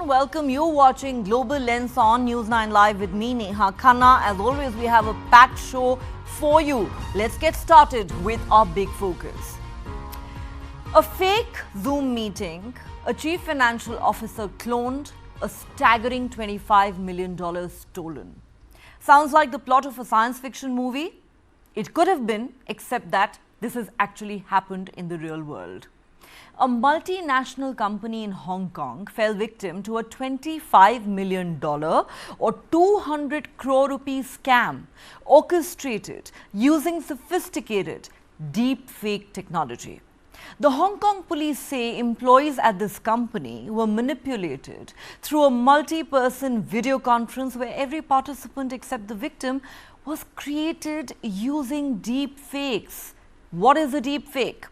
everyone, welcome. You're watching Global Lens on News 9 Live with me, Neha Khanna. As always, we have a packed show for you. Let's get started with our big focus. A fake Zoom meeting, a chief financial officer cloned, a staggering $25 million stolen. Sounds like the plot of a science fiction movie? It could have been, except that this has actually happened in the real world. A multinational company in Hong Kong fell victim to a $25 million or 200 crore rupees scam orchestrated using sophisticated deepfake technology. The Hong Kong police say employees at this company were manipulated through a multi-person video conference where every participant except the victim was created using deepfakes. What is a deepfake?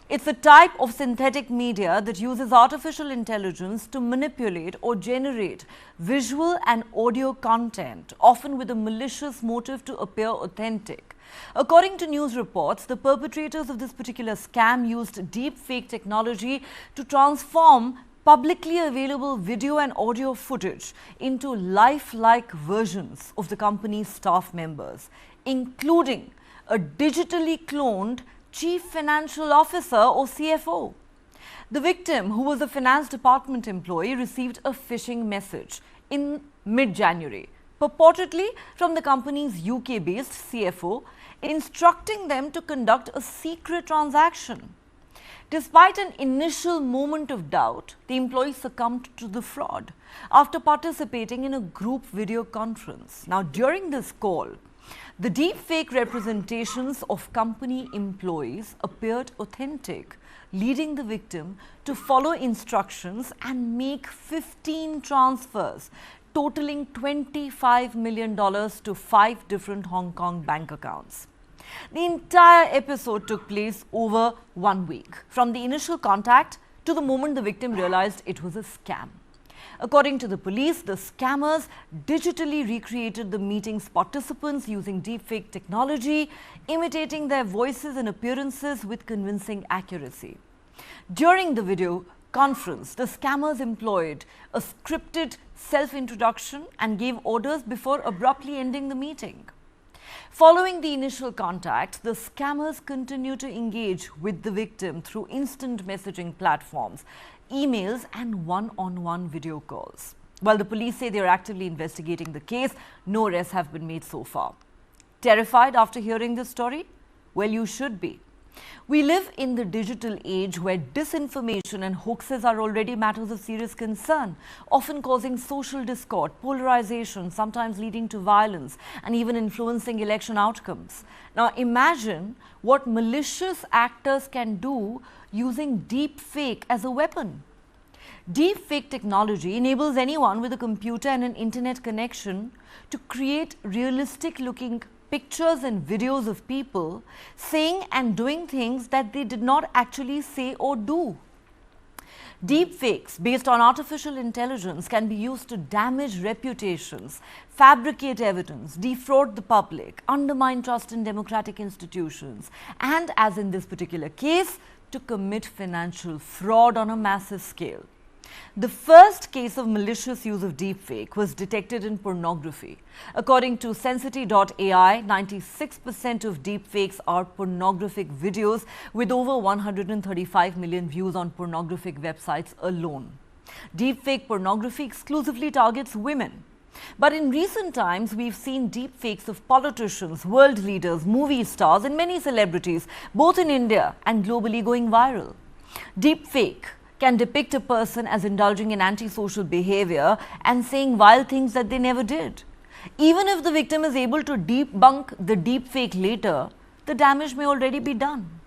It's a type of synthetic media that uses artificial intelligence to manipulate or generate visual and audio content, often with a malicious motive to appear authentic. According to news reports, the perpetrators of this particular scam used deepfake technology to transform publicly available video and audio footage into lifelike versions of the company's staff members, including a digitally cloned Chief Financial Officer or CFO. The victim, who was a finance department employee, received a phishing message in mid-January, purportedly from the company's UK-based CFO, instructing them to conduct a secret transaction. Despite an initial moment of doubt, the employee succumbed to the fraud after participating in a group video conference. Now, during this call, the deepfake representations of company employees appeared authentic, leading the victim to follow instructions and make 15 transfers, totaling $25 million to 5 different Hong Kong bank accounts. The entire episode took place over 1 week, from the initial contact to the moment the victim realized it was a scam. According to the police, the scammers digitally recreated the meeting's participants using deepfake technology, imitating their voices and appearances with convincing accuracy. During the video conference, the scammers employed a scripted self-introduction and gave orders before abruptly ending the meeting. Following the initial contact, the scammers continued to engage with the victim through instant messaging platforms, emails and one-on-one video calls. While the police say they are actively investigating the case, no arrests have been made so far. Terrified after hearing this story? Well, you should be. We live in the digital age where disinformation and hoaxes are already matters of serious concern, often causing social discord, polarization, sometimes leading to violence and even influencing election outcomes. Now imagine what malicious actors can do using deepfake as a weapon. Deepfake technology enables anyone with a computer and an internet connection to create realistic-looking pictures and videos of people saying and doing things that they did not actually say or do. Deepfakes based on artificial intelligence can be used to damage reputations, fabricate evidence, defraud the public, undermine trust in democratic institutions, and, as in this particular case, to commit financial fraud on a massive scale. The first case of malicious use of deepfake was detected in pornography. According to Sensity.ai, 96% of deepfakes are pornographic videos with over 135 million views on pornographic websites alone. Deepfake pornography exclusively targets women. But in recent times, we've seen deepfakes of politicians, world leaders, movie stars and many celebrities, both in India and globally, going viral. Deepfake can depict a person as indulging in antisocial behavior and saying vile things that they never did. Even if the victim is able to debunk the deepfake later, the damage may already be done.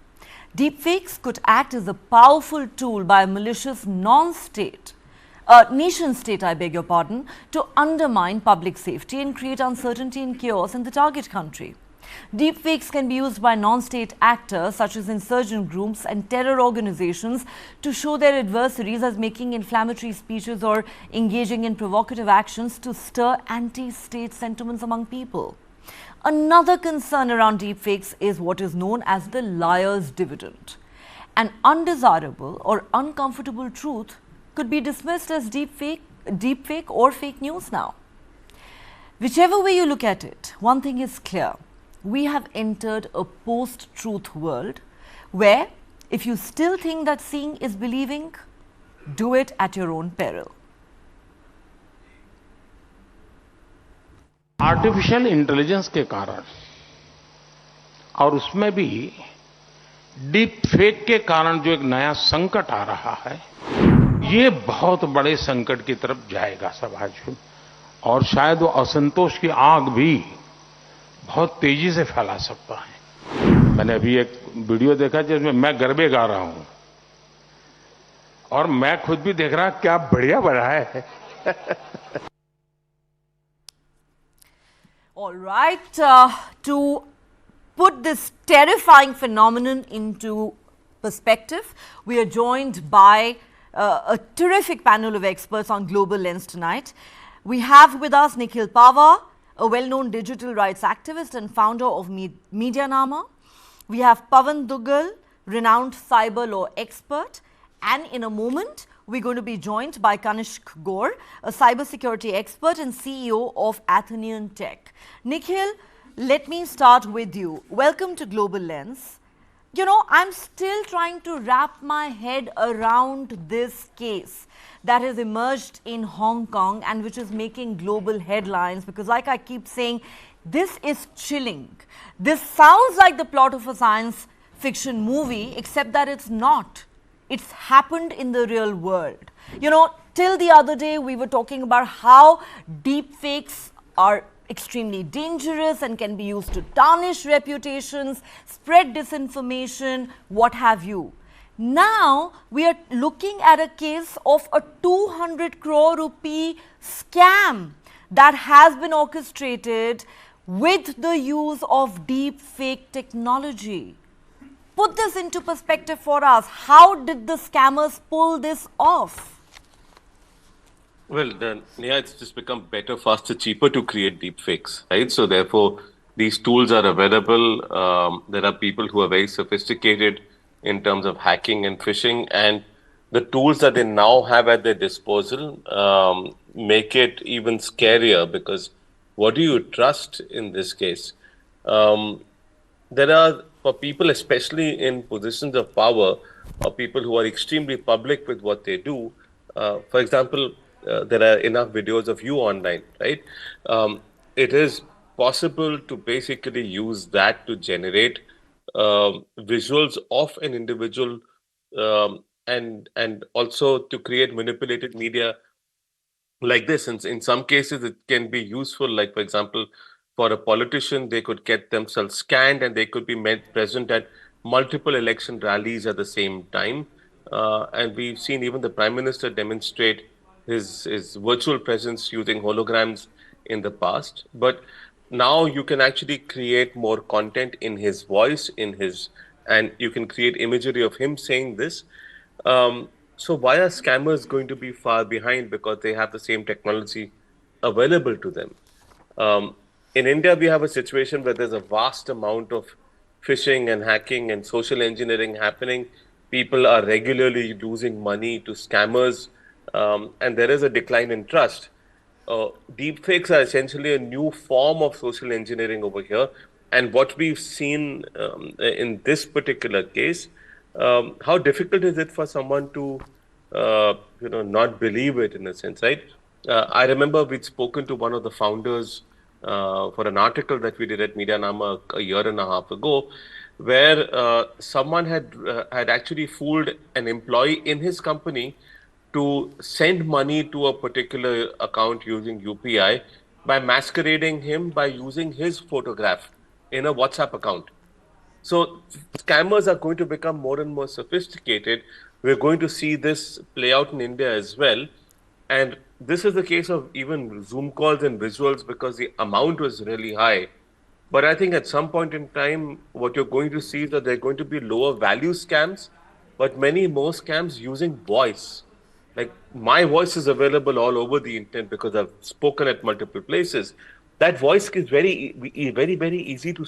Deepfakes could act as a powerful tool by a malicious nation state, to undermine public safety and create uncertainty and chaos in the target country. Deepfakes can be used by non-state actors such as insurgent groups and terror organizations to show their adversaries as making inflammatory speeches or engaging in provocative actions to stir anti-state sentiments among people. Another concern around deepfakes is what is known as the liar's dividend. An undesirable or uncomfortable truth could be dismissed as deepfake deepfake or fake news now. Whichever way you look at it, one thing is clear. We have entered a post-truth world where if you still think that seeing is believing, do it at your own peril. Artificial intelligence के कारण और उसमें भी deep fake के कारण जो एक नया संकट आ रहा है, ये बहुत बड़े संकट की तरफ जाएगा समाज में, और शायद वो असंतोष की आग भी बहुत तेजी से फैला सकता है। मैंने अभी एक वीडियो देखा जिसमें मैं गरबे गा रहा हूं और मैं खुद भी देख रहा क्या बढ़िया बना है। All right, to put this terrifying phenomenon into perspective, we are joined by a terrific panel of experts on Global Lens tonight. We have with us Nikhil Pava, a well-known digital rights activist and founder of Medianama. We have Pavan Dugal, renowned cyber law expert, and in a moment, we're going to be joined by Kanishk Gore, a cybersecurity expert and CEO of Athenian Tech. Nikhil, let me start with you. Welcome to Global Lens. You know, I'm still trying to wrap my head around this case that has emerged in Hong Kong and which is making global headlines, because like I keep saying, this is chilling. This sounds like the plot of a science fiction movie, except that it's not. It's happened in the real world. You know, till the other day, we were talking about how deepfakes are extremely dangerous and can be used to tarnish reputations, spread disinformation, what have you. Now, we are looking at a case of a 200 crore rupee scam that has been orchestrated with the use of deepfake technology. Put this into perspective for us. How did the scammers pull this off? Well, then, yeah, it's just become better, faster, cheaper to create deepfakes, right? So therefore, these tools are available. There are people who are very sophisticated in terms of hacking and phishing, and the tools that they now have at their disposal make it even scarier, because what do you trust in this case? There are, for people, especially in positions of power, or people who are extremely public with what they do, for example, there are enough videos of you online, right? It is possible to basically use that to generate visuals of an individual, and also to create manipulated media like this. And in some cases, it can be useful. Like, for example, for a politician, they could get themselves scanned and they could be present at multiple election rallies at the same time. And we've seen even the Prime Minister demonstrate his virtual presence using holograms in the past. But now you can actually create more content in his voice, and you can create imagery of him saying this. So why are scammers going to be far behind? Because they have the same technology available to them. In India, we have a situation where there's a vast amount of phishing and hacking and social engineering happening. People are regularly losing money to scammers, and there is a decline in trust. Deepfakes are essentially a new form of social engineering over here. And what we've seen in this particular case, how difficult is it for someone to, not believe it, in a sense, right? I remember we'd spoken to one of the founders for an article that we did at Medianama a year and a half ago, where someone had actually fooled an employee in his company to send money to a particular account using UPI by masquerading him by using his photograph in a WhatsApp account. So scammers are going to become more and more sophisticated. We're going to see this play out in India as well. And this is the case of even Zoom calls and visuals, because the amount was really high. But I think at some point in time, what you're going to see is that there are going to be lower value scams, but many more scams using voice. Like, my voice is available all over the internet because I've spoken at multiple places. That voice is very, very easy to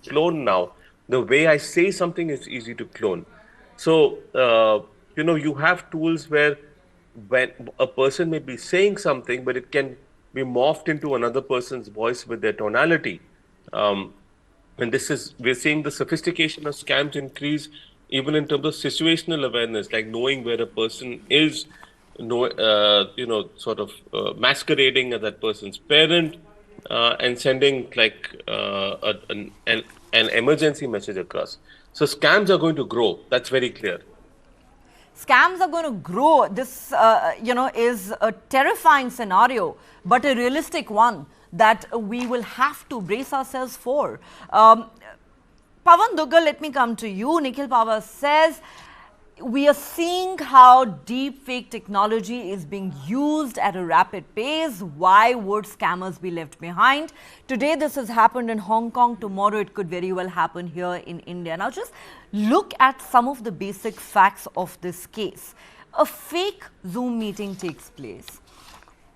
clone now. The way I say something is easy to clone. So, you have tools where when a person may be saying something, but it can be morphed into another person's voice with their tonality. And we're seeing the sophistication of scams increase even in terms of situational awareness, like knowing where a person is, sort of masquerading as that person's parent, and sending like an emergency message across. So scams are going to grow. That's very clear. Scams are going to grow. This, is a terrifying scenario, but a realistic one that we will have to brace ourselves for. Pawan Duggal, let me come to you. Nikhil Pawar says, we are seeing how deepfake technology is being used at a rapid pace. Why would scammers be left behind? Today, this has happened in Hong Kong. Tomorrow, it could very well happen here in India. Now, just look at some of the basic facts of this case. A fake Zoom meeting takes place.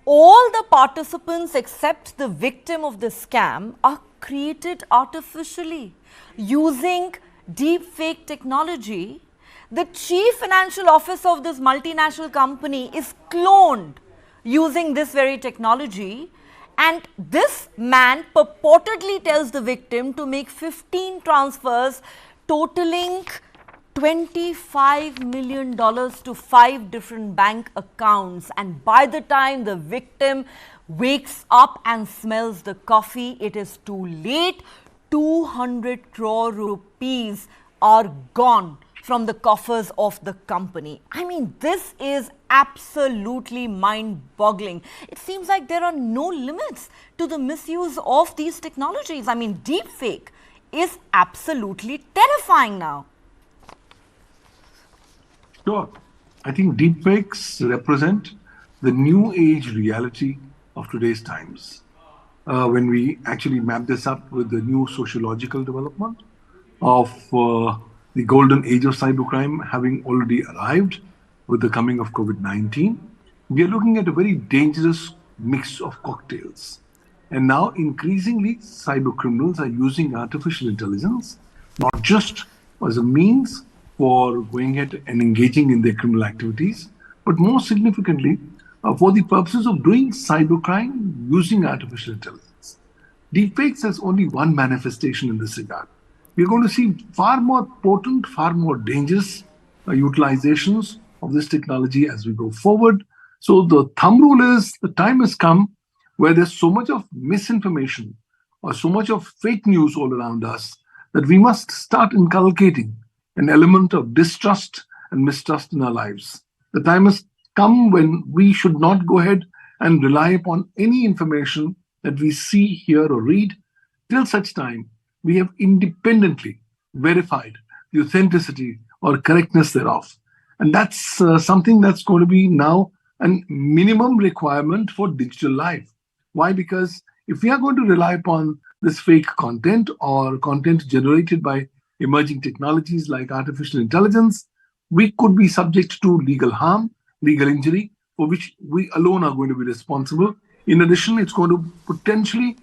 All the participants except the victim of the scam are created artificially using deepfake technology. The chief financial officer of this multinational company is cloned using this very technology, and this man purportedly tells the victim to make 15 transfers totaling $25 million to 5 different bank accounts. And by the time the victim wakes up and smells the coffee, it is too late. 200 crore rupees are gone from the coffers of the company. I mean, this is absolutely mind-boggling. It seems like there are no limits to the misuse of these technologies. I mean, deepfake is absolutely terrifying now. Sure. I think deepfakes represent the new age reality of today's times. When we actually map this up with the new sociological development of the golden age of cybercrime having already arrived with the coming of COVID-19, we are looking at a very dangerous mix of cocktails. And now increasingly, cyber criminals are using artificial intelligence, not just as a means for going ahead and engaging in their criminal activities, but more significantly, for the purposes of doing cybercrime using artificial intelligence. Deepfakes has only one manifestation in this regard. We're going to see far more potent, far more dangerous utilizations of this technology as we go forward. So the thumb rule is the time has come where there's so much of misinformation or so much of fake news all around us that we must start inculcating an element of distrust and mistrust in our lives. The time has come when we should not go ahead and rely upon any information that we see, hear, or read till such time we have independently verified the authenticity or correctness thereof. And that's something that's going to be now a minimum requirement for digital life. Why? Because if we are going to rely upon this fake content or content generated by emerging technologies like artificial intelligence, we could be subject to legal harm, legal injury, for which we alone are going to be responsible. In addition, it's going to potentially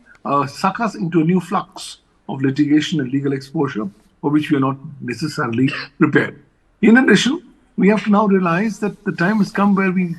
suck us into a new flux of litigation and legal exposure for which we are not necessarily prepared. In addition, we have to now realize that the time has come where we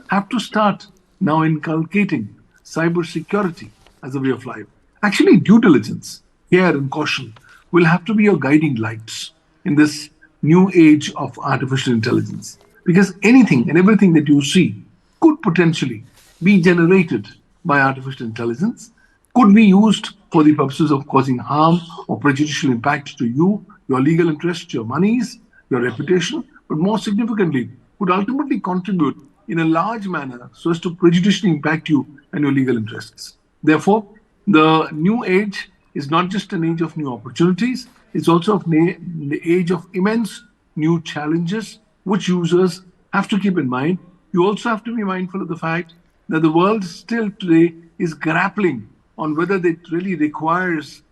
have to start now inculcating cybersecurity as a way of life. Actually, due diligence, care, and caution will have to be your guiding lights in this new age of artificial intelligence. Because anything and everything that you see could potentially be generated by artificial intelligence, could be used for the purposes of causing harm or prejudicial impact to you, your legal interests, your monies, your reputation, but more significantly, would ultimately contribute in a large manner so as to prejudicially impact you and your legal interests. Therefore, the new age is not just an age of new opportunities, it's also the age of immense new challenges, which users have to keep in mind. You also have to be mindful of the fact that the world still today is grappling on whether it really requires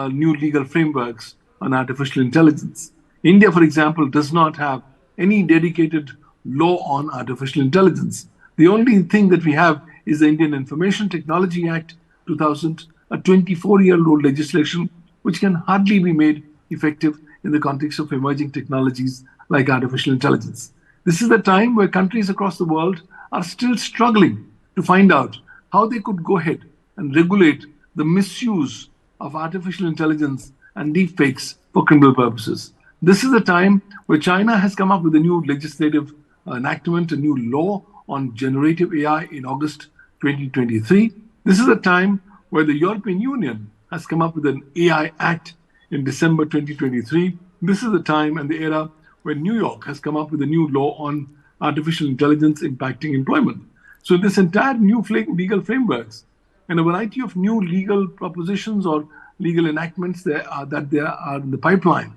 new legal frameworks on artificial intelligence. India, for example, does not have any dedicated law on artificial intelligence. The only thing that we have is the Indian Information Technology Act 2000, a 24-year-old legislation which can hardly be made effective in the context of emerging technologies like artificial intelligence. This is the time where countries across the world are still struggling to find out how they could go ahead and regulate the misuse of artificial intelligence and deepfakes for criminal purposes. This is the time where China has come up with a new legislative enactment, a new law on generative AI in August 2023. This is a time where the European Union has come up with an AI Act in December 2023. This is the time and the era when New York has come up with a new law on artificial intelligence impacting employment. So, this entire new legal frameworks and a variety of new legal propositions or legal enactments that there are in the pipeline.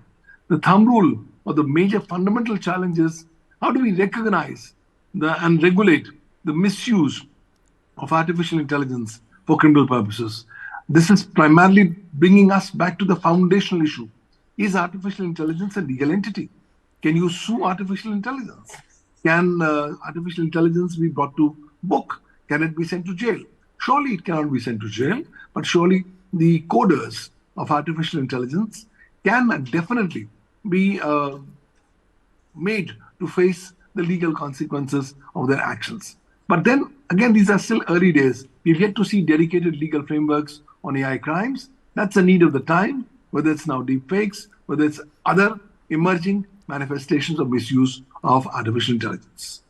The thumb rule or the major fundamental challenge is how do we recognize and regulate the misuse of artificial intelligence for criminal purposes? This is primarily bringing us back to the foundational issue. Is artificial intelligence a legal entity? Can you sue artificial intelligence? Can artificial intelligence be brought to book? Can it be sent to jail? Surely it cannot be sent to jail, but surely the coders of artificial intelligence can definitely be made to face the legal consequences of their actions. But then again, these are still early days. We've yet to see dedicated legal frameworks on AI crimes. That's a need of the time, whether it's now deepfakes, whether it's other emerging manifestations of misuse of artificial intelligence.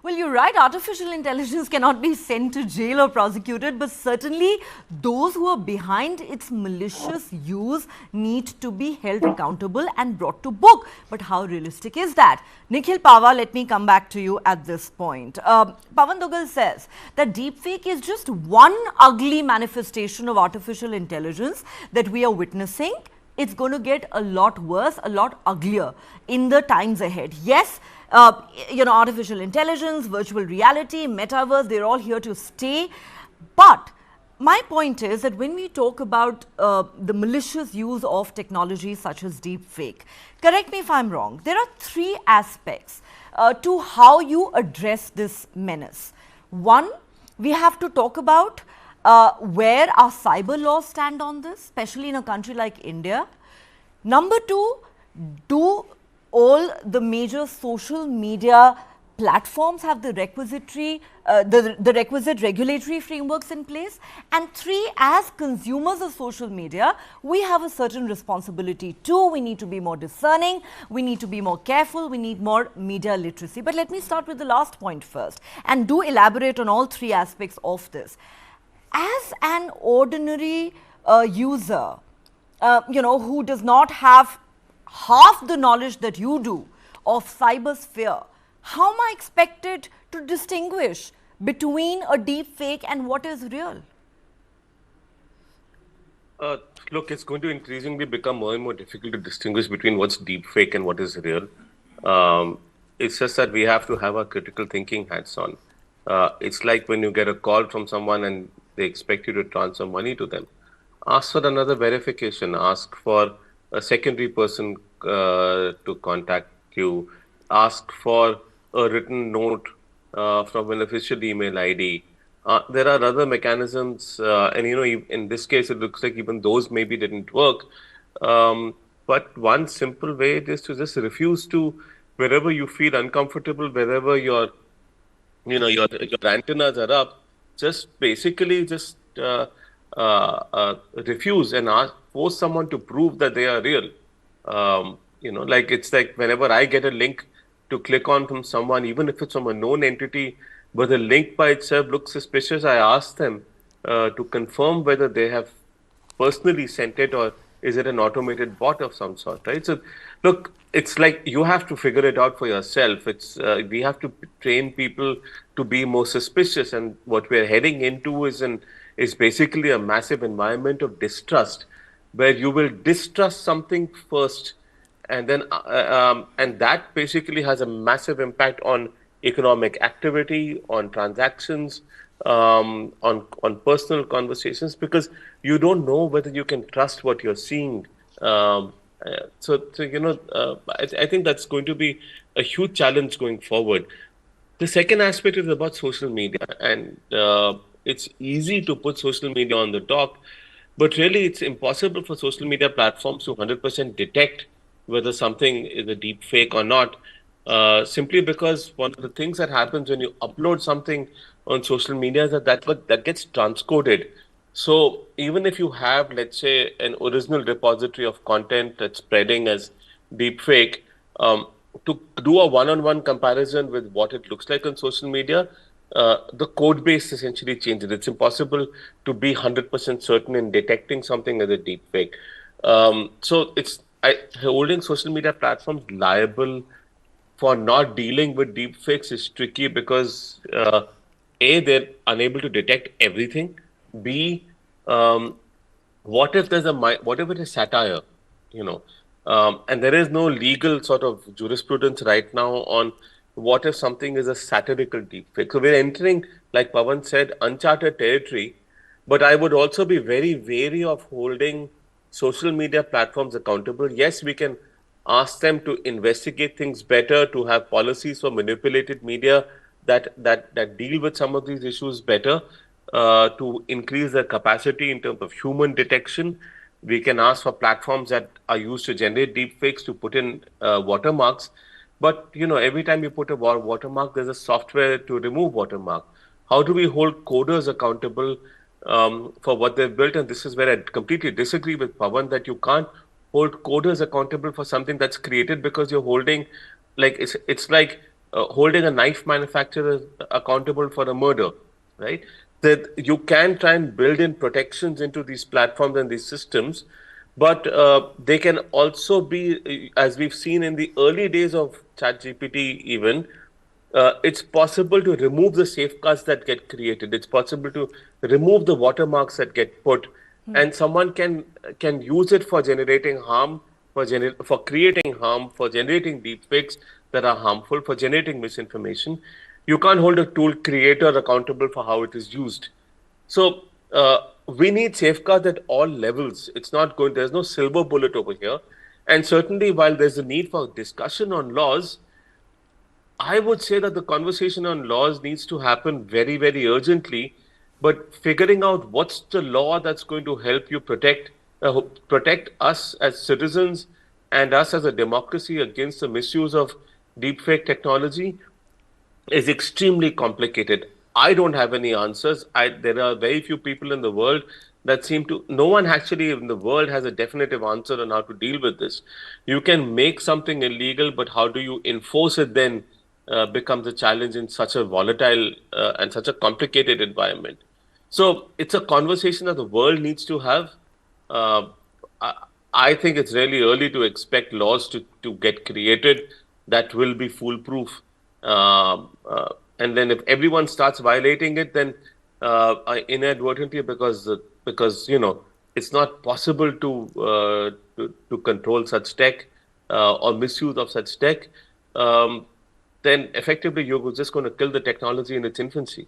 Well, you're right. Artificial intelligence cannot be sent to jail or prosecuted, but certainly those who are behind its malicious use need to be held accountable and brought to book. But how realistic is that? Nikhil Pava, let me come back to you at this point. Pawan Dogal says that deepfake is just one ugly manifestation of artificial intelligence that we are witnessing. It's going to get a lot worse, a lot uglier in the times ahead. Yes, artificial intelligence, virtual reality, metaverse, they're all here to stay. But my point is that when we talk about the malicious use of technologies such as deepfake, correct me if I'm wrong, there are three aspects to how you address this menace. One, we have to talk about where our cyber laws stand on this, especially in a country like India. Number two, do all the major social media platforms have the requisite regulatory frameworks in place? And three, as consumers of social media, we have a certain responsibility too. We need to be more discerning, we need to be more careful, we need more media literacy. But let me start with the last point first and do elaborate on all three aspects of this. As an ordinary user, who does not have half the knowledge that you do of cybersphere, how am I expected to distinguish between a deep fake and what is real? Look, it's going to increasingly become more and more difficult to distinguish between what's deep fake and what is real. It's just that we have to have our critical thinking hats on. It's like when you get a call from someone and they expect you to transfer money to them. Ask for another verification. Ask for a secondary person to contact you. Ask for a written note from an official email ID. There are other mechanisms, and in this case, it looks like even those maybe didn't work. But one simple way is to just refuse to, wherever you feel uncomfortable, wherever your antennas are up, just basically just refuse and force someone to prove that they are real. It's like whenever I get a link to click on from someone, even if it's from a known entity, but the link by itself looks suspicious, I ask them to confirm whether they have personally sent it or is it an automated bot of some sort, right? So, look, it's like you have to figure it out for yourself. We have to train people to be more suspicious, and what we're heading into is basically a massive environment of distrust, where you will distrust something first, and then and that basically has a massive impact on economic activity, on transactions, on personal conversations, because you don't know whether you can trust what you're seeing. I think that's going to be a huge challenge going forward. The second aspect is about social media, and it's easy to put social media on the dock, but really it's impossible for social media platforms to 100% detect whether something is a deep fake or not. simply because one of the things that happens when you upload something on social media is that gets transcoded. So even if you have, let's say, an original repository of content that's spreading as deepfake, to do a one-on-one comparison with what it looks like on social media, the code base essentially changes. It's impossible to be 100% certain in detecting something as a deepfake. So holding social media platforms liable for not dealing with deepfakes is tricky because A, they're unable to detect everything. B, um, what if it is satire, you know, and there is no legal sort of jurisprudence right now on what if something is a satirical deepfake. So we're entering, like Pawan said, uncharted territory. But I would also be very wary of holding social media platforms accountable. Yes, we can ask them to investigate things better, to have policies for manipulated media that deal with some of these issues better, to increase their capacity in terms of human detection. We can ask for platforms that are used to generate deepfakes to put in watermarks. But every time you put a watermark, there's a software to remove watermark. How do we hold coders accountable for what they've built? And this is where I completely disagree with Pawan that you can't hold coders accountable for something that's created because you're holding, like it's like holding a knife manufacturer accountable for a murder, right? That you can try and build in protections into these platforms and these systems, but they can also be, as we've seen in the early days of ChatGPT, even it's possible to remove the safeguards that get created. It's possible to remove the watermarks that get put, and someone can use it for generating harm, for creating harm, for generating deepfakes that are harmful, for generating misinformation. You can't hold a tool creator accountable for how it is used. So we need safeguards at all levels. It's not going. There's no silver bullet over here, and certainly while there's a need for discussion on laws, I would say that the conversation on laws needs to happen very, very urgently. But figuring out what's the law that's going to help you protect us as citizens and us as a democracy against the misuse of deepfake technology is extremely complicated. I don't have any answers. There are very few people in the world that seem to, no one actually in the world has a definitive answer on how to deal with this. You can make something illegal, but how do you enforce it then becomes a challenge in such a volatile and such a complicated environment. So it's a conversation that the world needs to have. Uh, I, I think it's really early to expect laws to get created that will be foolproof. And then if everyone starts violating it, then inadvertently, because it's not possible to control such tech or misuse of such tech, then effectively you're just going to kill the technology in its infancy.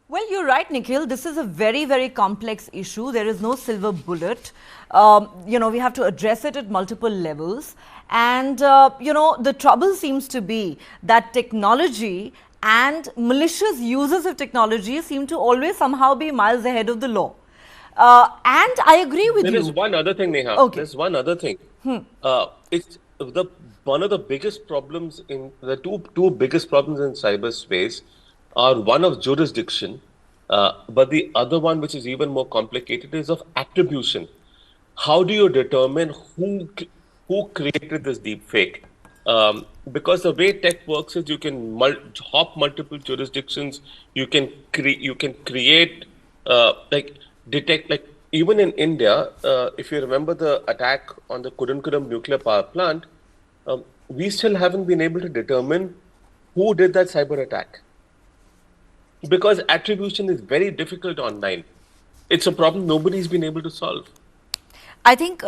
Well, you're right, Nikhil. This is a very, very complex issue. There is no silver bullet. We have to address it at multiple levels. And, the trouble seems to be that technology and malicious users of technology seem to always somehow be miles ahead of the law. And I agree with you. There is one other thing, Neha. Okay. There's one other thing. It's one of the biggest problems in the two biggest problems in cyberspace are one of jurisdiction, but the other one, which is even more complicated, is of attribution. How do you determine who created this deep fake? Because the way tech works is you can hop multiple jurisdictions. You can create detect, like even in India. If you remember the attack on the Kudankulam nuclear power plant, we still haven't been able to determine who did that cyber attack. Because attribution is very difficult online. It's a problem nobody's been able to solve. I think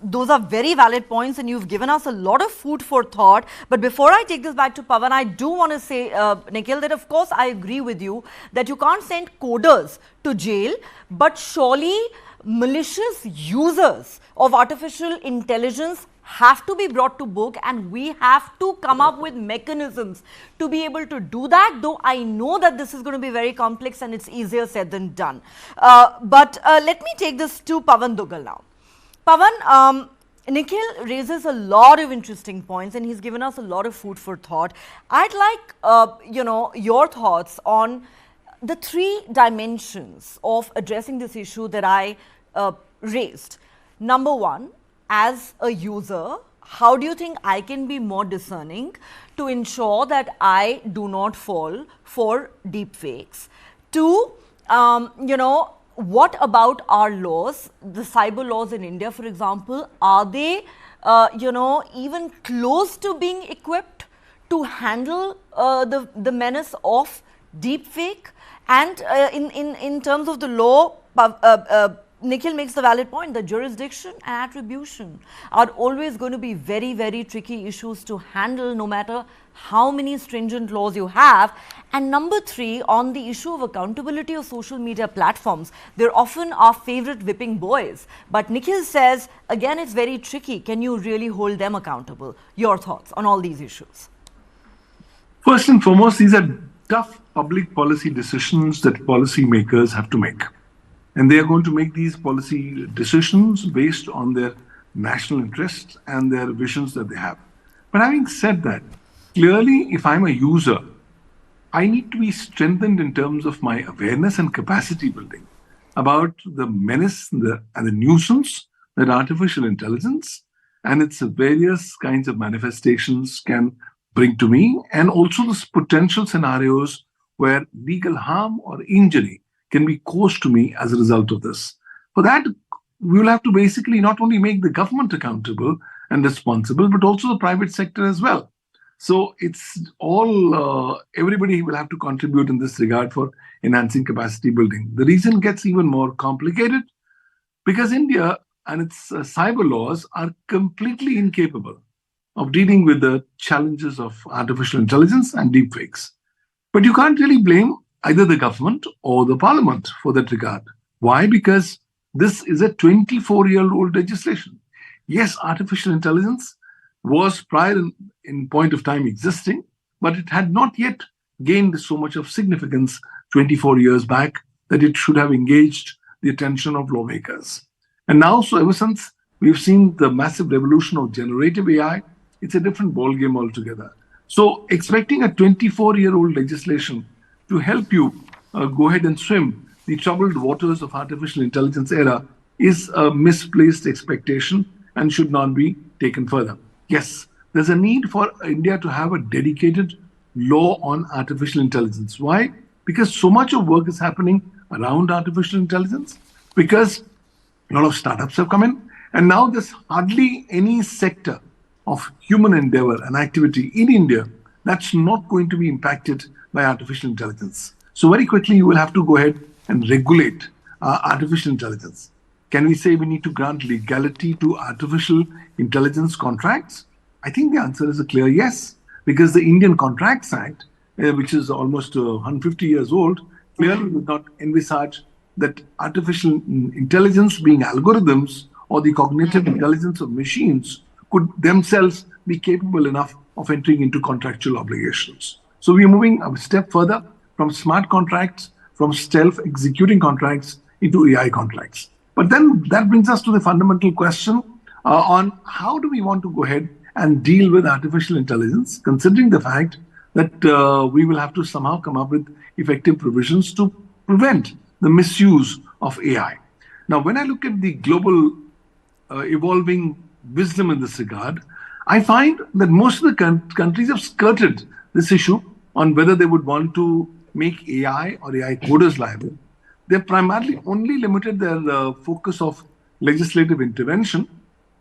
those are very valid points, and you've given us a lot of food for thought. But before I take this back to Pawan, I do want to say, Nikhil, that of course I agree with you that you can't send coders to jail, but surely malicious users of artificial intelligence have to be brought to book, and we have to come up with mechanisms to be able to do that, though I know that this is going to be very complex and it's easier said than done. But let me take this to Pawan Dugal now. Pawan, Nikhil raises a lot of interesting points, and he's given us a lot of food for thought. I'd like, your thoughts on the three dimensions of addressing this issue that I raised. Number one, as a user, how do you think I can be more discerning to ensure that I do not fall for deepfakes? Two, what about our laws, the cyber laws in India, for example, are they, even close to being equipped to handle the menace of deepfake? And in terms of the law, Nikhil makes the valid point that jurisdiction and attribution are always going to be very, very tricky issues to handle, no matter how many stringent laws you have. And number three, on the issue of accountability of social media platforms, they're often our favorite whipping boys. But Nikhil says, again, it's very tricky. Can you really hold them accountable? Your thoughts on all these issues? First and foremost, these are tough public policy decisions that policymakers have to make. And they are going to make these policy decisions based on their national interests and their visions that they have. But having said that, clearly, if I'm a user, I need to be strengthened in terms of my awareness and capacity building about the menace and the nuisance that artificial intelligence and its various kinds of manifestations can bring to me, and also the potential scenarios where legal harm or injury can be caused to me as a result of this. For that, we will have to basically not only make the government accountable and responsible, but also the private sector as well. So it's all, everybody will have to contribute in this regard for enhancing capacity building. The reason gets even more complicated because India and its cyber laws are completely incapable of dealing with the challenges of artificial intelligence and deepfakes. But you can't really blame either the government or the parliament for that regard. Why? Because this is a 24-year-old legislation. Yes, artificial intelligence was prior in point of time existing, but it had not yet gained so much of significance 24 years back that it should have engaged the attention of lawmakers. And now, so ever since we've seen the massive revolution of generative AI, it's a different ballgame altogether. So expecting a 24-year-old legislation to help you go ahead and swim the troubled waters of artificial intelligence era is a misplaced expectation and should not be taken further. Yes, there's a need for India to have a dedicated law on artificial intelligence. Why? Because so much of work is happening around artificial intelligence, because a lot of startups have come in, and now there's hardly any sector of human endeavor and activity in India that's not going to be impacted by artificial intelligence. So very quickly, you will have to go ahead and regulate artificial intelligence. Can we say we need to grant legality to artificial intelligence contracts? I think the answer is a clear yes, because the Indian Contracts Act, which is almost 150 years old, clearly would not envisage that artificial intelligence being algorithms or the cognitive intelligence of machines could themselves be capable enough of entering into contractual obligations. So we are moving a step further from smart contracts, from self-executing contracts into AI contracts. But then that brings us to the fundamental question on how do we want to go ahead and deal with artificial intelligence, considering the fact that we will have to somehow come up with effective provisions to prevent the misuse of AI. Now, when I look at the global evolving wisdom in this regard, I find that most of the countries have skirted this issue on whether they would want to make AI or AI coders liable. They've primarily only limited their focus of legislative intervention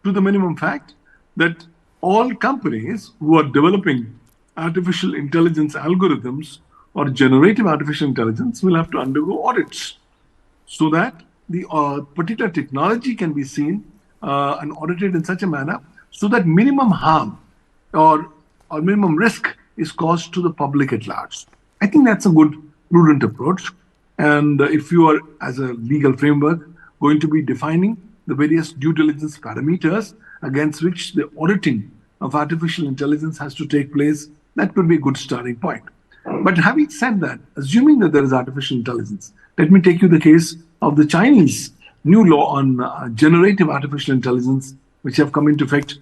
to the minimum fact that all companies who are developing artificial intelligence algorithms or generative artificial intelligence will have to undergo audits so that the particular technology can be seen and audited in such a manner so that minimum harm or minimum risk is caused to the public at large. I think that's a good, prudent approach. And if you are, as a legal framework, going to be defining the various due diligence parameters against which the auditing of artificial intelligence has to take place, that could be a good starting point. But having said that, assuming that there is artificial intelligence, let me take you the case of the Chinese new law on generative artificial intelligence which have come into effect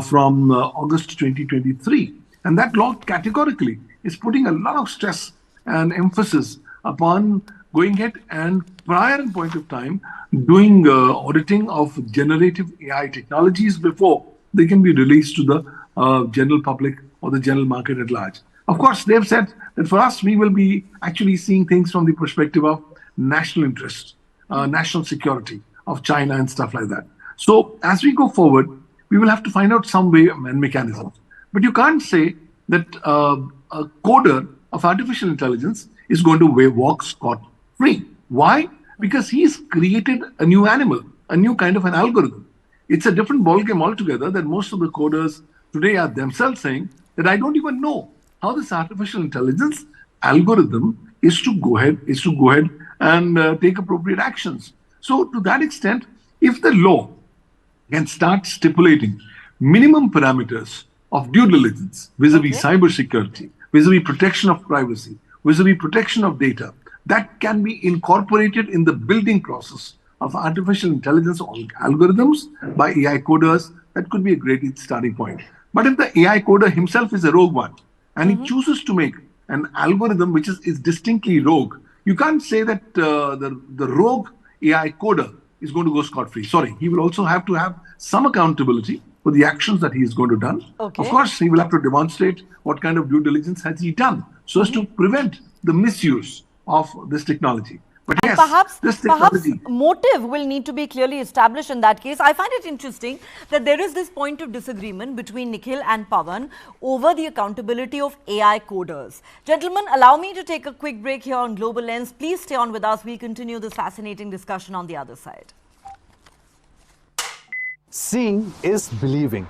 from August 2023. And that law categorically is putting a lot of stress and emphasis upon going ahead and prior in point of time doing auditing of generative AI technologies before they can be released to the general public or the general market at large. Of course, they've said that for us, we will be actually seeing things from the perspective of national interest, national security of China and stuff like that. So as we go forward, we will have to find out some way and mechanisms. But you can't say that a coder of artificial intelligence is going to walk scot-free. Why? Because he's created a new animal, a new kind of an algorithm. It's a different ballgame altogether that most of the coders today are themselves saying that I don't even know how this artificial intelligence algorithm is to go ahead and take appropriate actions. So to that extent, if the law can start stipulating minimum parameters of due diligence vis-a-vis cybersecurity, vis-a-vis protection of privacy, vis-a-vis protection of data, that can be incorporated in the building process of artificial intelligence algorithms by AI coders, that could be a great starting point. But if the AI coder himself is a rogue one, and he chooses to make an algorithm which is distinctly rogue, you can't say that the rogue AI coder is going to go scot-free. Sorry, he will also have to have some accountability for the actions that he is going to do. Okay. Of course, he will have to demonstrate what kind of due diligence has he done so as to prevent the misuse of this technology. But yes, perhaps technology, motive will need to be clearly established in that case. I find it interesting that there is this point of disagreement between Nikhil and Pawan over the accountability of AI coders. Gentlemen, allow me to take a quick break here on Global Lens. Please stay on with us. We'll continue this fascinating discussion on the other side. Seeing is believing.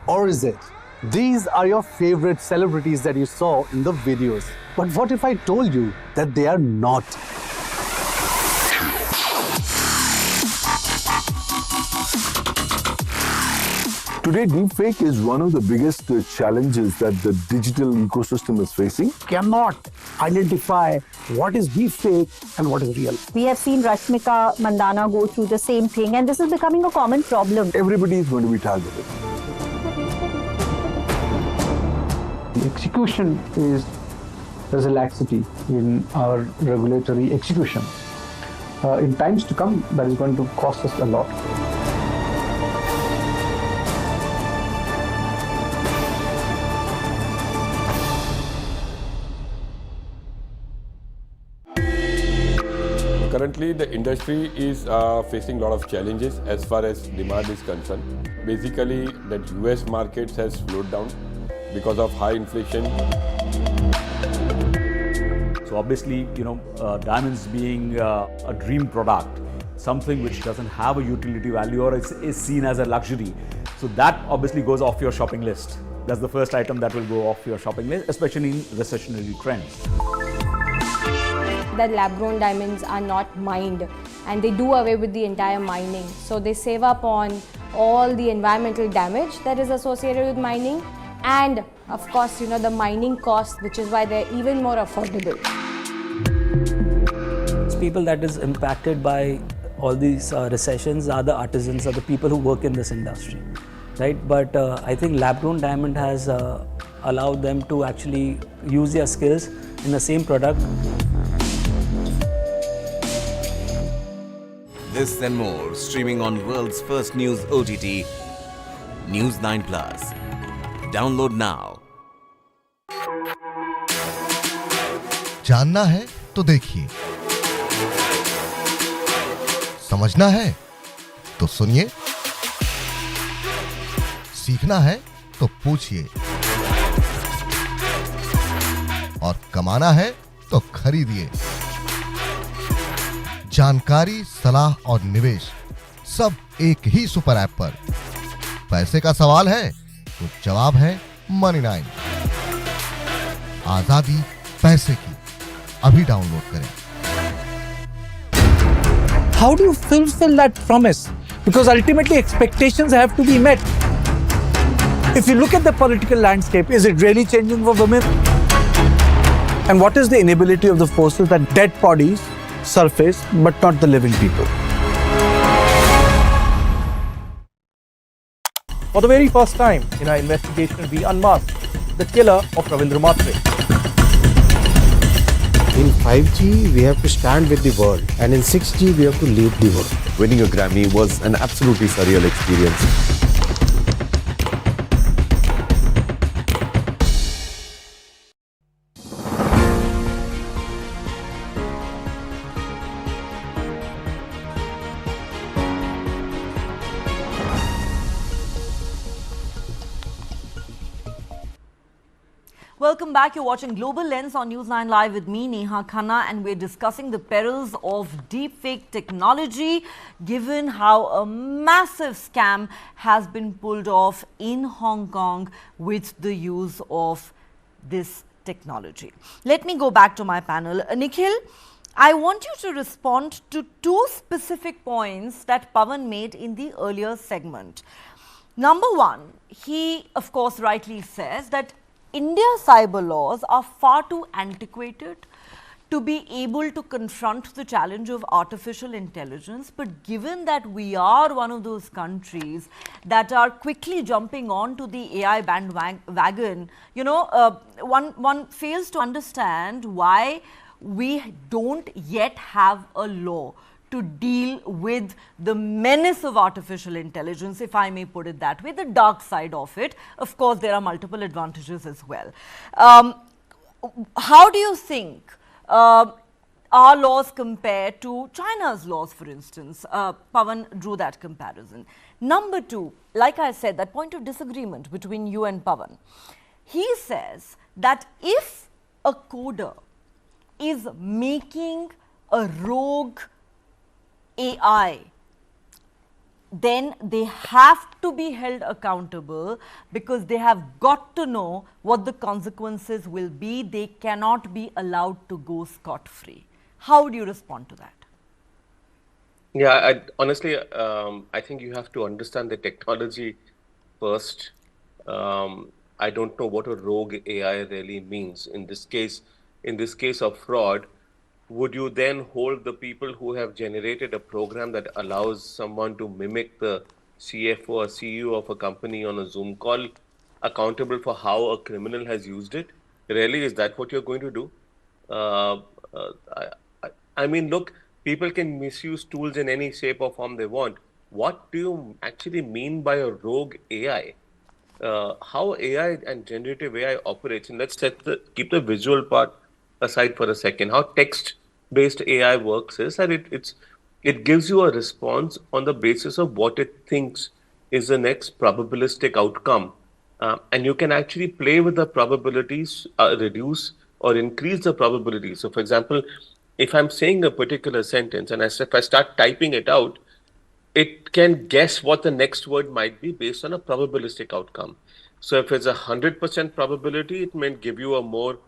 Or is it? These are your favorite celebrities that you saw in the videos. But what if I told you that they are not? Today, deepfake is one of the biggest challenges that the digital ecosystem is facing. Cannot identify what is deepfake and what is real. We have seen Rashmika Mandana go through the same thing, and this is becoming a common problem. Everybody is going to be targeted. The execution is there's a laxity in our regulatory execution. In times to come, that is going to cost us a lot. Currently, the industry is facing a lot of challenges as far as demand is concerned. Basically, the US markets has slowed down because of high inflation. So obviously, diamonds being a dream product, something which doesn't have a utility value or is seen as a luxury. So that obviously goes off your shopping list. That's the first item that will go off your shopping list, especially in recessionary trends. That lab-grown diamonds are not mined, and they do away with the entire mining. So they save up on all the environmental damage that is associated with mining, and of course, the mining cost, which is why they're even more affordable. People that is impacted by all these recessions are the artisans, are the people who work in this industry, right? But I think lab-grown diamond has allowed them to actually use their skills in the same product. This and more streaming on world's first news OTT, News 9+. Download now. जानना है तो देखिए, समझना है तो सुनिए, सीखना है तो पूछिए, और कमाना है तो खरीदिए। जानकारी, सलाह और निवेश सब एक ही सुपर ऐप पर। पैसे का सवाल है तो जवाब है मनी 9। आजादी पैसे की, अभी डाउनलोड करें। How do you fulfill that promise? Because ultimately expectations have to be met. If you look at the political landscape, is it really changing for women? And what is the inability of the forces that dead bodies surface but not the living people? For the very first time in our investigation, we unmasked the killer of Ravindra Matre. In 5G, we have to stand with the world, and in 6G, we have to lead the world. Winning a Grammy was an absolutely surreal experience. Welcome back. You're watching Global Lens on News 9 Live with me, Neha Khanna, and we're discussing the perils of deepfake technology, given how a massive scam has been pulled off in Hong Kong with the use of this technology. Let me go back to my panel. Nikhil, I want you to respond to two specific points that Pawan made in the earlier segment. Number one, he, of course, rightly says that India's cyber laws are far too antiquated to be able to confront the challenge of artificial intelligence. But given that we are one of those countries that are quickly jumping onto the AI bandwagon, one fails to understand why we don't yet have a law to deal with the menace of artificial intelligence, if I may put it that way, the dark side of it. Of course, there are multiple advantages as well. How do you think our laws compare to China's laws, for instance? Pawan drew that comparison. Number two, like I said, that point of disagreement between you and Pawan. He says that if a coder is making a rogue AI, then they have to be held accountable because they have got to know what the consequences will be. They cannot be allowed to go scot-free. How do you respond to that? Yeah, honestly, I think you have to understand the technology first. I don't know what a rogue AI really means. In this case of fraud, would you then hold the people who have generated a program that allows someone to mimic the CFO or CEO of a company on a Zoom call accountable for how a criminal has used it? Really, is that what you're going to do? I mean, look, people can misuse tools in any shape or form they want. What do you actually mean by a rogue AI? How AI and generative AI operates, and let's keep the visual part aside for a second. How text-based AI works is that it gives you a response on the basis of what it thinks is the next probabilistic outcome, and you can actually play with the probabilities, reduce or increase the probability. So, for example, if I'm saying a particular sentence and if I start typing it out, it can guess what the next word might be based on a probabilistic outcome. So if it's 100% probability, it may give you a more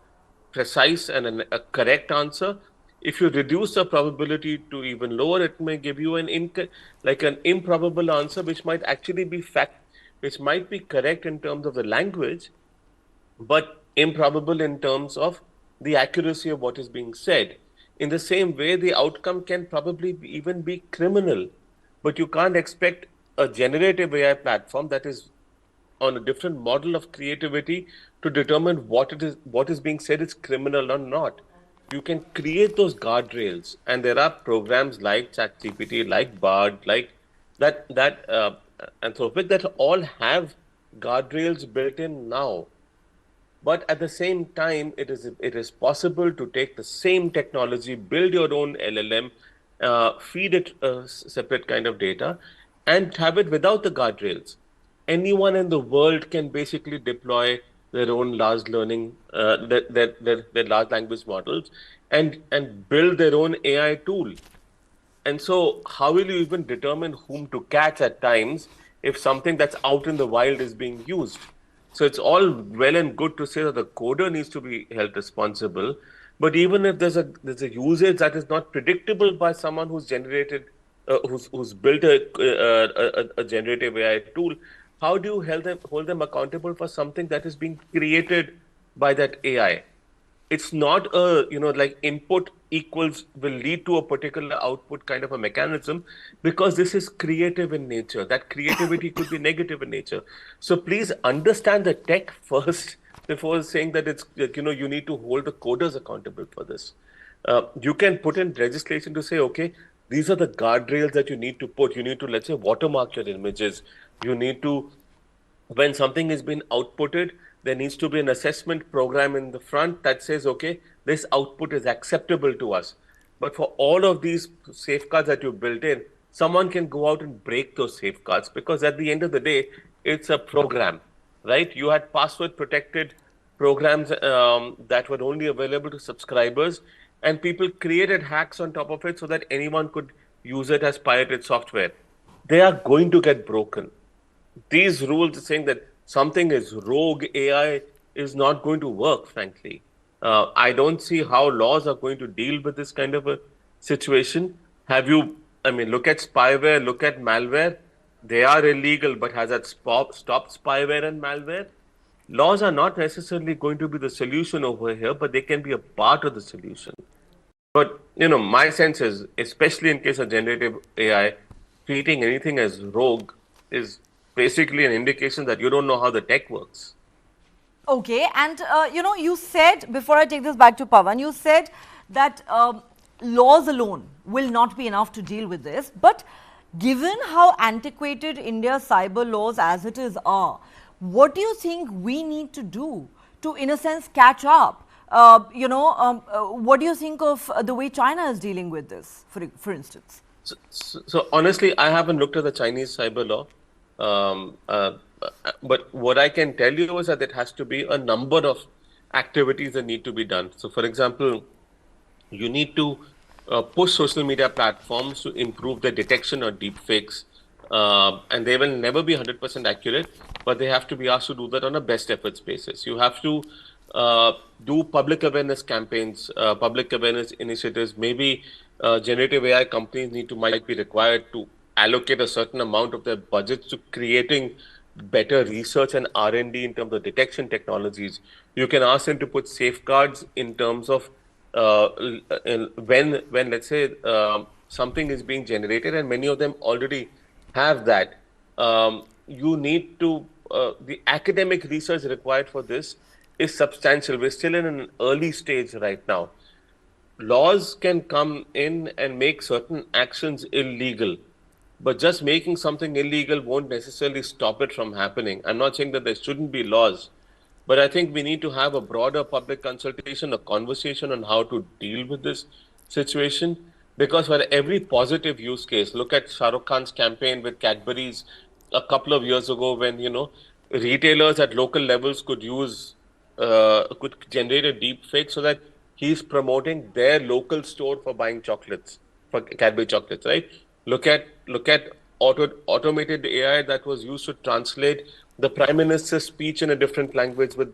precise and a correct answer. If you reduce the probability to even lower, it may give you an improbable answer, which might actually be which might be correct in terms of the language, but improbable in terms of the accuracy of what is being said. In the same way, the outcome can probably even be criminal, but you can't expect a generative AI platform that is on a different model of creativity to determine what is being said is criminal or not. You can create those guardrails, and there are programs like ChatGPT, like Bard, like that Anthropic that all have guardrails built in now. But at the same time, it is possible to take the same technology, build your own LLM, feed it a separate kind of data, and have it without the guardrails. Anyone in the world can basically deploy their own large learning, their large language models, and build their own AI tool. And so, how will you even determine whom to catch at times if something that's out in the wild is being used? So it's all well and good to say that the coder needs to be held responsible, but even if there's a usage that is not predictable by someone who's generated, who's built a generative AI tool, how do you hold them accountable for something that is being created by that AI? it's not a, like input equals will lead to a particular output kind of a mechanism, because this is creative in nature. That creativity could be negative in nature. So please understand the tech first before saying that it's, you need to hold the coders accountable for this. You can put in legislation to say, okay, these are the guardrails that you need to put. You need to, let's say, watermark your images. You need to, when something is being outputted, there needs to be an assessment program in the front that says, okay, this output is acceptable to us. But for all of these safeguards that you built in, someone can go out and break those safeguards, because at the end of the day, it's a program, right? You had password protected programs that were only available to subscribers, and people created hacks on top of it so that anyone could use it as pirated software. They are going to get broken. These rules saying that something is rogue AI is not going to work, frankly. I don't see how laws are going to deal with this kind of a situation. Look at spyware, look at malware. They are illegal, but has that stopped spyware and malware? Laws are not necessarily going to be the solution over here, but they can be a part of the solution. But, my sense is, especially in case of generative AI, treating anything as rogue is basically an indication that you don't know how the tech works. Okay, and you said, before I take this back to Pawan, you said that laws alone will not be enough to deal with this. But given how antiquated India's cyber laws as it is are, what do you think we need to do to, in a sense, catch up? What do you think of the way China is dealing with this, for instance? So honestly, I haven't looked at the Chinese cyber law. But what I can tell you is that there has to be a number of activities that need to be done. So, for example, you need to push social media platforms to improve the detection of deepfakes. And they will never be 100% accurate, but they have to be asked to do that on a best efforts basis. You have to do public awareness campaigns, public awareness initiatives. Maybe generative AI companies might be required to allocate a certain amount of their budgets to creating better research and R&D in terms of detection technologies. You can ask them to put safeguards in terms of when let's say something is being generated, and many of them already have that. You need to the academic research required for this is substantial. We're still in an early stage right now. Laws can come in and make certain actions illegal, but just making something illegal won't necessarily stop it from happening. I'm not saying that there shouldn't be laws, but I think we need to have a broader public consultation, a conversation on how to deal with this situation. Because for every positive use case, look at Shah Rukh Khan's campaign with Cadbury's a couple of years ago, when retailers at local levels could generate a deep fake so that he's promoting their local store for buying chocolates, for Cadbury chocolates, right? Look at automated AI that was used to translate the Prime Minister's speech in a different language with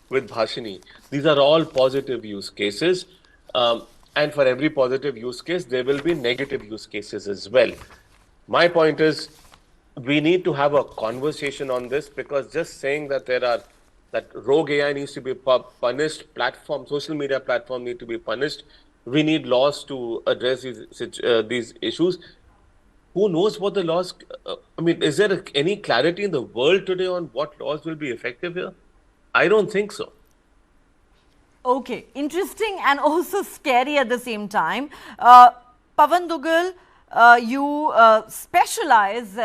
Bhashini. These are all positive use cases. And for every positive use case, there will be negative use cases as well. My point is, we need to have a conversation on this, because just saying that that rogue AI needs to be punished, social media platform need to be punished. We need laws to address these issues. Who knows what the laws? Is there any clarity in the world today on what laws will be effective here? I don't think so. Okay, interesting and also scary at the same time. Pawan Dugal, you specialize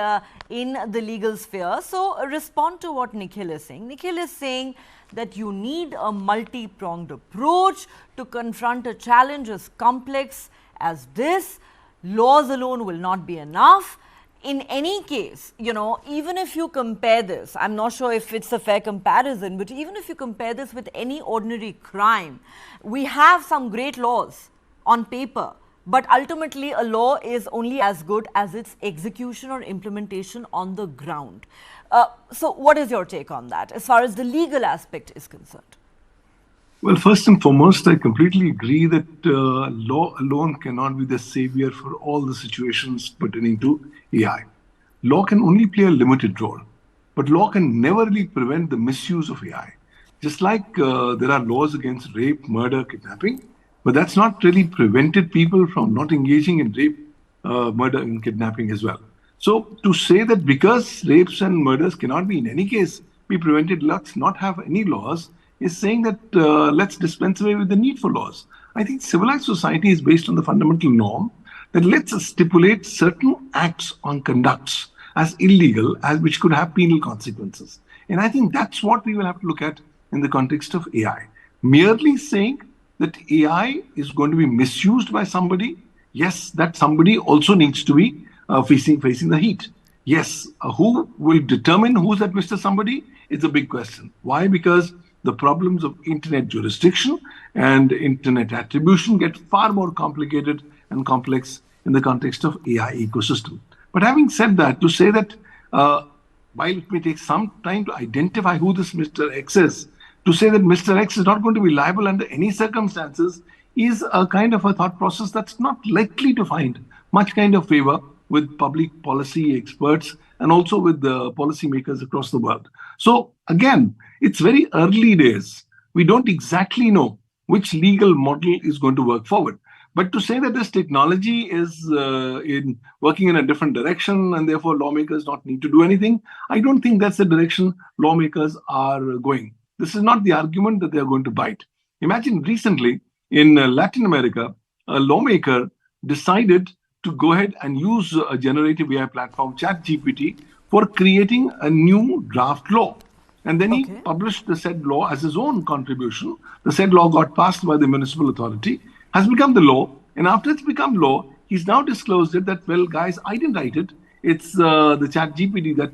in the legal sphere. So respond to what Nikhil is saying. Nikhil is saying that you need a multi-pronged approach to confront a challenge as complex as this. Laws alone will not be enough. In any case, even if you compare this, I'm not sure if it's a fair comparison, but even if you compare this with any ordinary crime, we have some great laws on paper, but ultimately a law is only as good as its execution or implementation on the ground. So what is your take on that as far as the legal aspect is concerned? Well, first and foremost, I completely agree that law alone cannot be the savior for all the situations pertaining to AI. Law can only play a limited role, but law can never really prevent the misuse of AI. Just like there are laws against rape, murder, kidnapping, but that's not really prevented people from not engaging in rape, murder, and kidnapping as well. So to say that because rapes and murders cannot be in any case be prevented, let's not have any laws, is saying that let's dispense away with the need for laws. I think civilized society is based on the fundamental norm that let's stipulate certain acts on conducts as illegal, as which could have penal consequences. And I think that's what we will have to look at in the context of AI. Merely saying that AI is going to be misused by somebody, yes, that somebody also needs to be facing the heat. Yes, who will determine who's that Mr. Somebody is a big question. Why? Because the problems of internet jurisdiction and internet attribution get far more complicated and complex in the context of AI ecosystem. But having said that, to say that while it may take some time to identify who this Mr. X is, to say that Mr. X is not going to be liable under any circumstances is a kind of a thought process that's not likely to find much kind of favor with public policy experts and also with the policymakers across the world. So again, it's very early days. We don't exactly know which legal model is going to work forward. But to say that this technology is working in a different direction and therefore lawmakers don't need to do anything, I don't think that's the direction lawmakers are going. This is not the argument that they're going to bite. Imagine recently in Latin America, a lawmaker decided to go ahead and use a generative AI platform, ChatGPT, for creating a new draft law. And then he published the said law as his own contribution. The said law got passed by the municipal authority, has become the law. And after it's become law, he's now disclosed it that, well, guys, I didn't write it. It's the ChatGPT that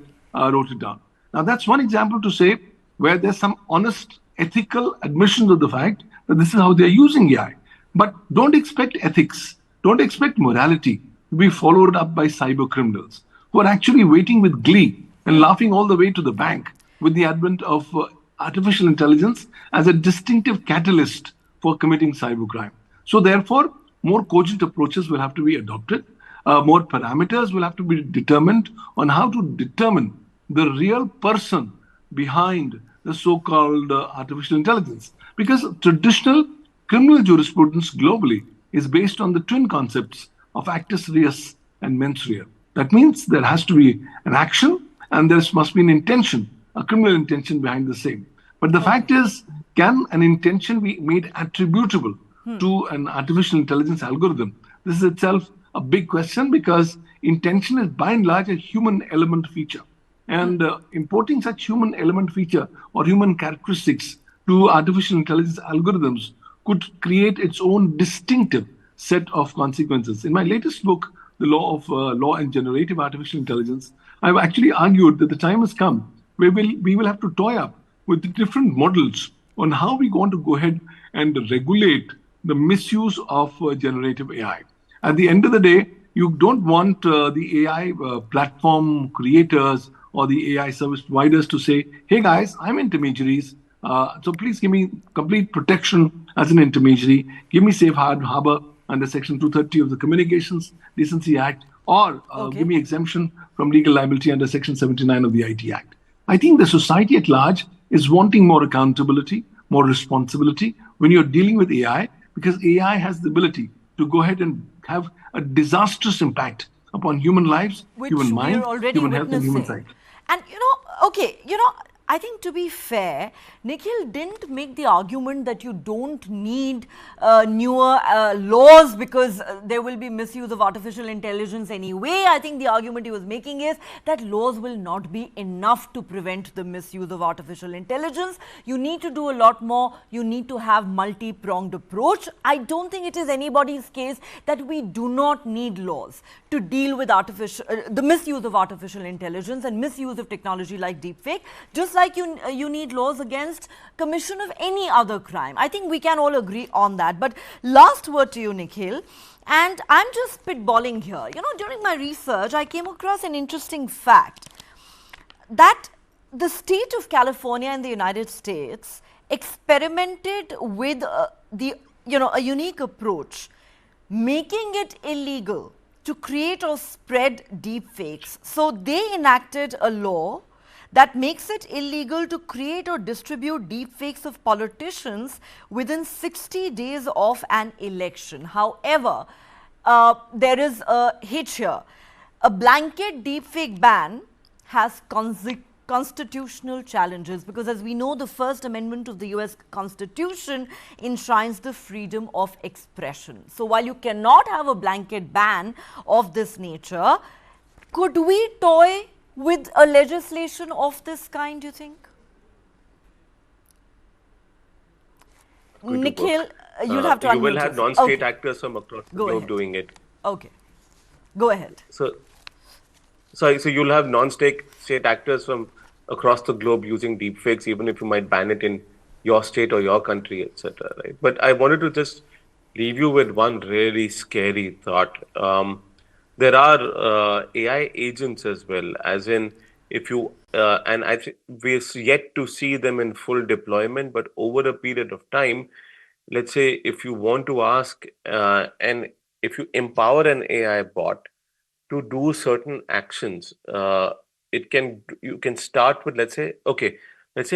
wrote it down. Now, that's one example to say where there's some honest ethical admissions of the fact that this is how they're using AI. But don't expect ethics, don't expect morality to be followed up by cyber criminals who are actually waiting with glee and laughing all the way to the bank with the advent of artificial intelligence as a distinctive catalyst for committing cybercrime. So therefore, more cogent approaches will have to be adopted. More parameters will have to be determined on how to determine the real person behind the so-called artificial intelligence. Because traditional criminal jurisprudence globally is based on the twin concepts of actus reus and mens rea. That means there has to be an action and there must be an intention, a criminal intention behind the same. But the fact is, can an intention be made attributable to an artificial intelligence algorithm? This is itself a big question because intention is by and large a human element feature. And importing such human element feature or human characteristics to artificial intelligence algorithms could create its own distinctive set of consequences. In my latest book, The Law of Law and Generative Artificial Intelligence, I've actually argued that the time has come where we will have to toy up with the different models on how we want to go ahead and regulate the misuse of generative AI. At the end of the day, you don't want the AI platform creators or the AI service providers to say, hey guys, I'm intermediaries, so please give me complete protection as an intermediary, give me safe harbor under Section 230 of the Communications Decency Act, or give me exemption from legal liability under Section 79 of the IT Act. I think the society at large is wanting more accountability, more responsibility when you're dealing with AI, because AI has the ability to go ahead and have a disastrous impact upon human lives, human mind, human health and human psyche. And I think to be fair, Nikhil didn't make the argument that you don't need newer laws because there will be misuse of artificial intelligence anyway. I think the argument he was making is that laws will not be enough to prevent the misuse of artificial intelligence. You need to do a lot more. You need to have multi-pronged approach. I don't think it is anybody's case that we do not need laws to deal with the misuse of artificial intelligence and misuse of technology like deepfake, just like you need laws against commission of any other crime. I think we can all agree on that. But last word to you, Nikhil, and I'm just spitballing here. During my research, I came across an interesting fact that the state of California in the United States experimented with a unique approach, making it illegal to create or spread deepfakes. So they enacted a law that makes it illegal to create or distribute deepfakes of politicians within 60 days of an election. However, there is a hitch here. A blanket deepfake ban has constitutional challenges because, as we know, the First Amendment of the US Constitution enshrines the freedom of expression. So while you cannot have a blanket ban of this nature, could we toy with a legislation of this kind, do you think? Nikhil, you'll have to unmute. You will have non-state actors from across the globe doing it. Okay. Go ahead. So you'll have non-state actors from across the globe using deepfakes, even if you might ban it in your state or your country, etc. Right? But I wanted to just leave you with one really scary thought. There are AI agents as well, as in if you and I think we're yet to see them in full deployment, but over a period of time, let's say if you want to ask and if you empower an AI bot to do certain actions, you can start with, let's say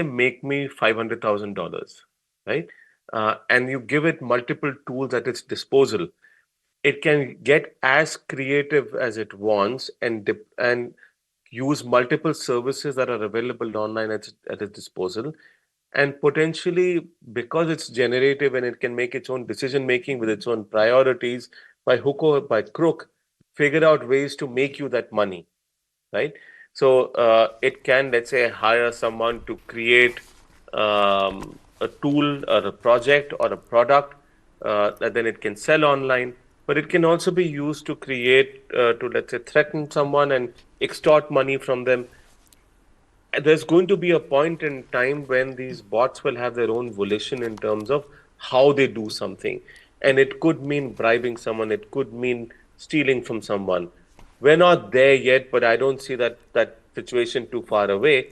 make me $500,000, right? And you give it multiple tools at its disposal. It can get as creative as it wants and use multiple services that are available online at its disposal. And potentially, because it's generative and it can make its own decision making with its own priorities, by hook or by crook, figure out ways to make you that money, right? So it can, let's say, hire someone to create a tool or a project or a product that then it can sell online. But it can also be used to create, let's say, threaten someone and extort money from them. There's going to be a point in time when these bots will have their own volition in terms of how they do something. And it could mean bribing someone. It could mean stealing from someone. We're not there yet, but I don't see that situation too far away.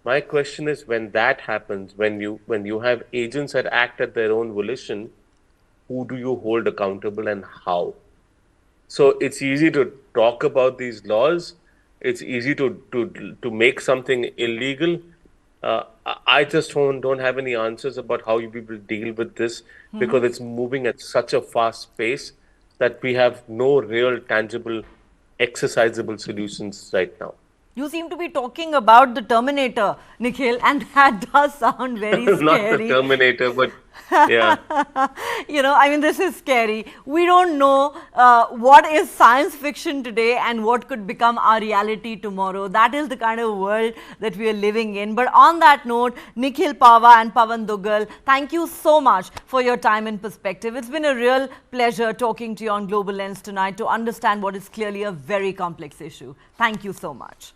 My question is, when that happens, when you have agents that act at their own volition, who do you hold accountable and how? So it's easy to talk about these laws. It's easy to make something illegal. I just don't have any answers about how you people deal with this because it's moving at such a fast pace that we have no real tangible, exercisable solutions right now. You seem to be talking about the Terminator, Nikhil, and that does sound very scary. Not the Terminator, but yeah. I mean, this is scary. We don't know what is science fiction today and what could become our reality tomorrow. That is the kind of world that we are living in. But on that note, Nikhil Pava and Pawan Dugal, thank you so much for your time and perspective. It's been a real pleasure talking to you on Global Lens tonight to understand what is clearly a very complex issue. Thank you so much.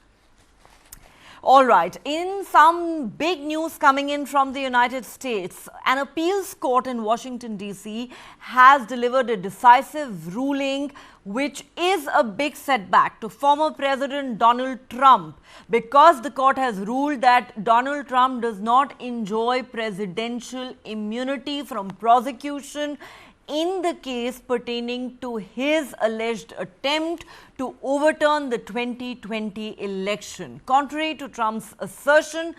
All right, in some big news coming in from the United States, an appeals court in Washington, D.C. has delivered a decisive ruling which is a big setback to former President Donald Trump because the court has ruled that Donald Trump does not enjoy presidential immunity from prosecution in the case pertaining to his alleged attempt to overturn the 2020 election. Contrary to Trump's assertion,